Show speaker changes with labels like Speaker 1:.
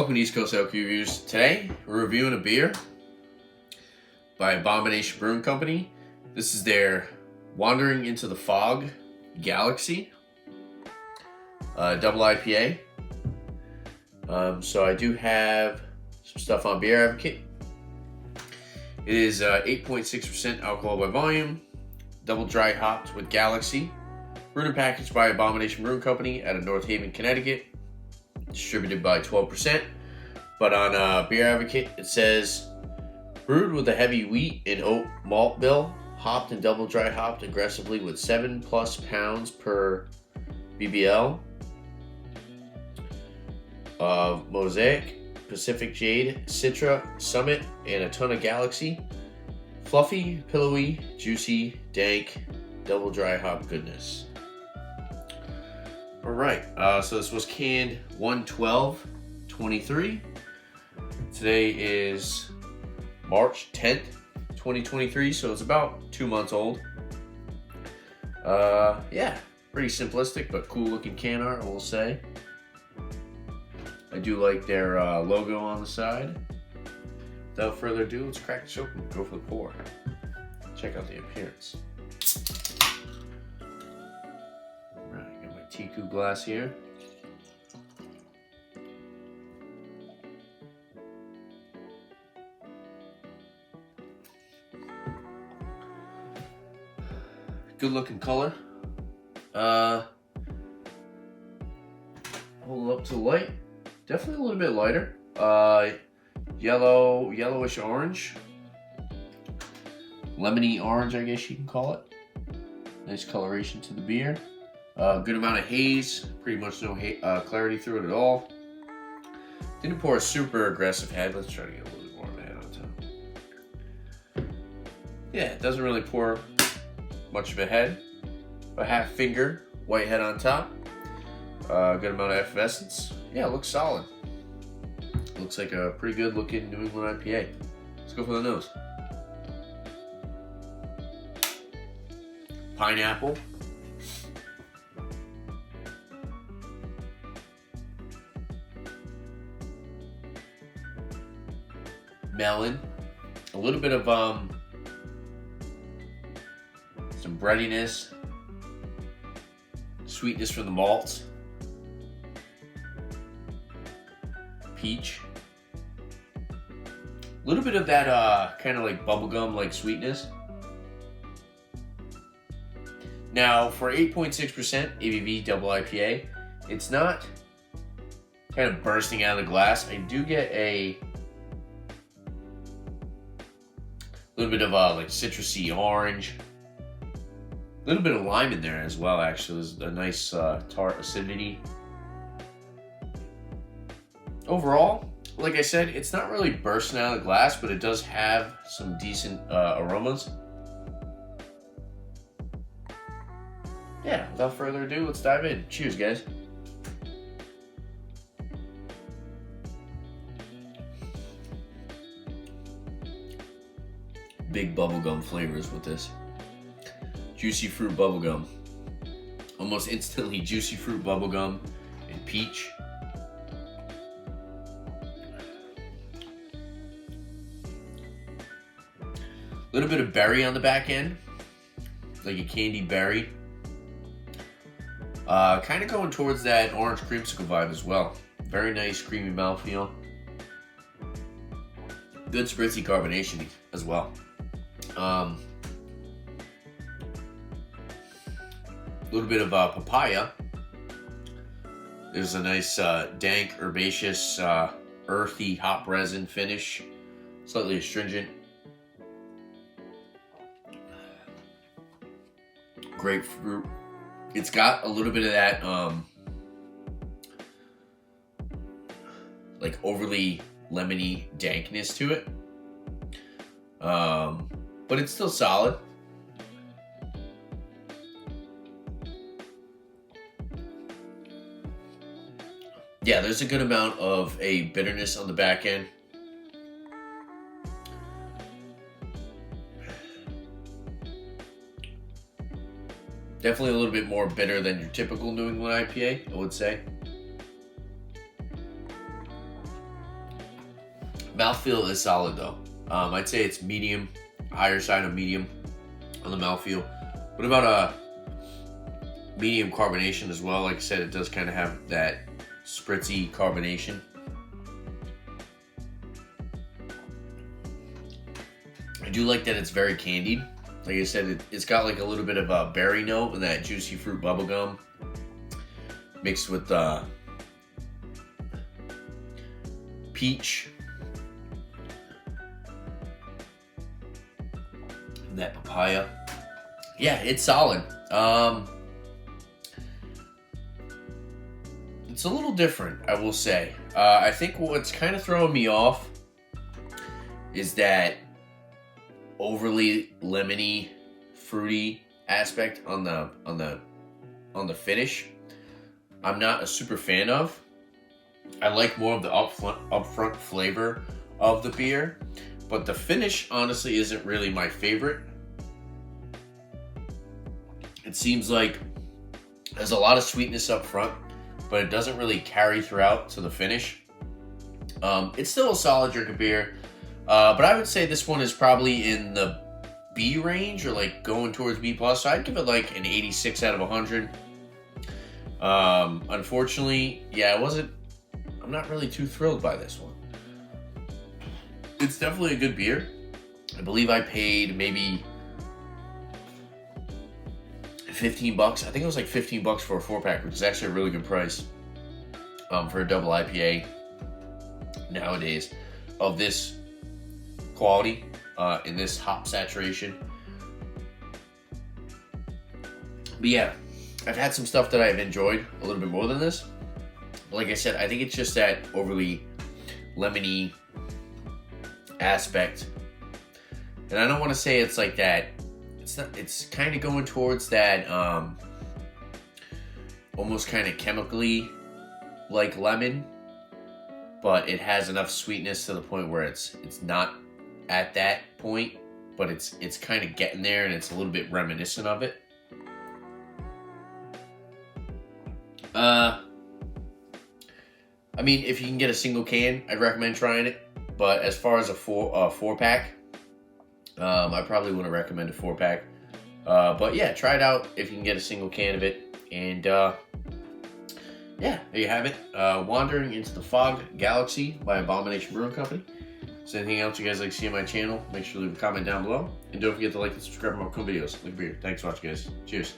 Speaker 1: Welcome to East Coast Elk Reviews. Today, we're reviewing a beer by Abomination Brewing Company. This is their Wandering into the Fog Galaxy double IPA. So I do have some stuff on Beer Advocate. It is 8.6% alcohol by volume, double dry hopped with Galaxy, brewed and packaged by Abomination Brewing Company out of North Haven, Connecticut. Distributed by 12%, but on Beer Advocate it says brewed with a heavy wheat and oat malt bill, hopped and double dry hopped aggressively with 7+ pounds per BBL of Mosaic, Pacific Jade, Citra, Summit, and a ton of Galaxy. Fluffy, pillowy, juicy, dank, double dry hop goodness. Alright, so this was canned 1/12/23. Today is March 10th, 2023, so it's about 2 months old. Yeah, pretty simplistic but cool looking can art, I will say. I do like their logo on the side. Without further ado, let's crack this open and go for the pour. Check out the appearance. Tiku glass here. Good looking color. Hold it up to the light. Definitely a little bit lighter. Yellowish orange. Lemony orange, I guess you can call it. Nice coloration to the beer. Good amount of haze, pretty much no clarity through it at all. Didn't pour a super aggressive head. Let's try to get a little bit more of a head on top. Yeah, it doesn't really pour much of a head. A half finger, white head on top. Good amount of effervescence. Yeah, it looks solid. Looks like a pretty good looking New England IPA. Let's go for the nose. Pineapple. Melon, a little bit of some breadiness, sweetness from the malts, peach, a little bit of that kind of like bubblegum like sweetness. Now for 8.6% ABV double IPA, it's not kind of bursting out of the glass. I do get a little bit of like citrusy orange, a little bit of lime in there as well. Actually, there's a nice tart acidity. Overall, like I said, it's not really bursting out of the glass, but it does have some decent aromas. Yeah, without further ado, let's dive in. Cheers, guys. Big bubblegum flavors with this. Juicy fruit bubblegum. Almost instantly juicy fruit bubblegum and peach. A little bit of berry on the back end. Like a candied berry. Kind of going towards that orange creamsicle vibe as well. Very nice creamy mouthfeel. Good spritzy carbonation as well. A little bit of papaya. There's a nice dank, herbaceous, earthy hop resin finish. Slightly astringent. Grapefruit. It's got a little bit of that like overly lemony dankness to it. But it's still solid. Yeah, there's a good amount of a bitterness on the back end. Definitely a little bit more bitter than your typical New England IPA, I would say. Mouthfeel is solid though. I'd say it's medium, higher side of medium on the mouthfeel. What about medium carbonation as well? Like I said, it does kind of have that spritzy carbonation. I do like that it's very candied. Like I said, it's got like a little bit of a berry note and that juicy fruit bubblegum mixed with peach and that papaya. Yeah, it's solid. It's a little different, I will say. I think what's kind of throwing me off is that overly lemony, fruity aspect on the finish. I'm not a super fan of. I like more of the upfront flavor of the beer, but the finish honestly isn't really my favorite. It seems like there's a lot of sweetness up front, but it doesn't really carry throughout to the finish. It's still a solid drink of beer, but I would say this one is probably in the B range or like going towards B+. So I'd give it like an 86 out of 100. Unfortunately, yeah, I'm not really too thrilled by this one. It's definitely a good beer. I believe I paid maybe 15 bucks. I think it was like 15 bucks for a 4-pack, which is actually a really good price for a double IPA nowadays of this quality in this hop saturation. But yeah, I've had some stuff that I've enjoyed a little bit more than this. But like I said, I think it's just that overly lemony aspect. And I don't want to say it's like that. It's kind of going towards that almost kind of chemically like lemon, but it has enough sweetness to the point where it's not at that point, but it's kind of getting there, and it's a little bit reminiscent of it. I mean, if you can get a single can, I'd recommend trying it. But as far as a 4-pack, I probably wouldn't recommend a 4-pack. But yeah, try it out if you can get a single can of it. And yeah, there you have it. Wandering into the Fog Galaxy by Abomination Brewing Company. If there's anything else you guys like to see on my channel, make sure to leave a comment down below. And don't forget to like and subscribe for more cool videos. Like beer. Thanks for watching, guys. Cheers.